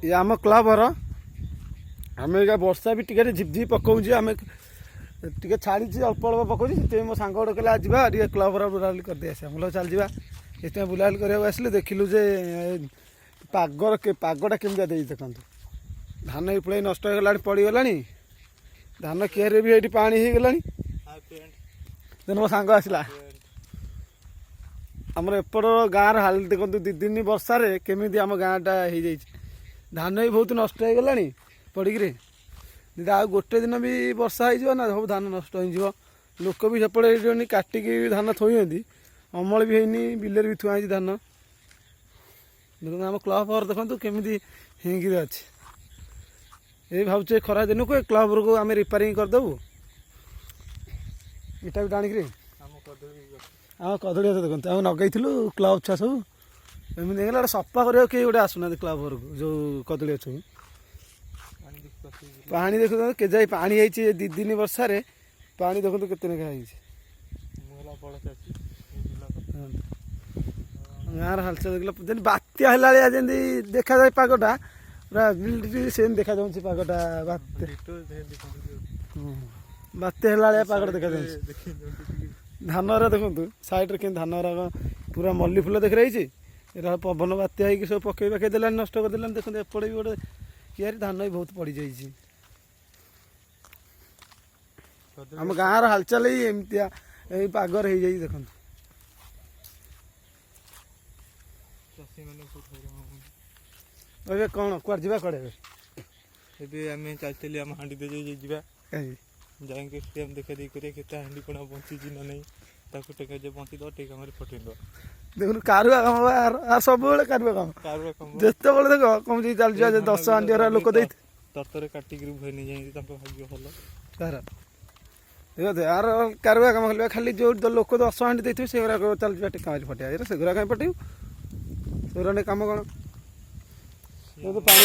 ये आम क्लबर आम वर्षा भी टे झिपझिप पकाऊे आम टे छाड़ी अल्प अल्प पकाऊँ से मो सांग गोटे कहला जा क्लबर बुलाबुली करदे आस मुझे चल जावा ये बुलाबुली कराया आसलु देखिलु जे पागटा केमिया दे देखु धान भी पुलाई नष्ट हो गला पड़गला धान किआर भी ये पा हो गला देन मो सांग आसला आमर एपट गाँव हाल देखो 2 दिन वर्षा केमी आम गाँटा हो जाए धान भी बहुत नष्ट हो गला पड़की दीदी आ गोटे दिन भी वर्षा हो ना सब धान नष्ट हो लोक भी सेपटे काटिकी धान थोड़ी अमल भी होनी बिलर भी थुआ धान देखो आम क्लब घर देखो केमी हिंगी अच्छे ये भावे खरा दिन को क्लब को आम रिपेयरिंग करदेबू इटा भी टाणिक आम कदली गछ देखते आम नगेलु क्लब छुआ सब एमती गला सफा करने किए गोटे आसुना क्लब घर को जो कदली गछ पानी देखो के जाए पानी आई 2 दिन वर्षा पानी देखो केते लेखा गाँव हालचाल देख बात्या है जमी देखा जाए पागटा पूरा सेम देखा जाऊँ पागटा बात्या है पागटा देखा जाऊँ धान देखु सैड्रे के धान पूरा मल्ली फुल देख रही है पवन बात्या हो सब पकई पकई देला नष्ट करदे देखते एपटे भी गोटे कियार धान भी बहुत पड़ जाइए आम गाँव हालचाल ही एमतिया पागर हो जाए देखो ए कौन कुआर जा कड़े आम चलते आम हाँ दे जाएंगे स्टेम देखा दे केते हाँ कोण बंची ना नहीं टेका जे बंची दो टेका मारी फटेन दो देखो कारुआ काम सब कारुआ काम जिते बड़े देख कम चल जा 10 हांडी लोक दे तरतरे काटिक भय नहीं जाए भाग्य भल तार देखो यार कारुआ काम खाली जो लोक 10 हांडी देते से चल जा टेका मारी फटे से कहीं फटे से काम कौन पानी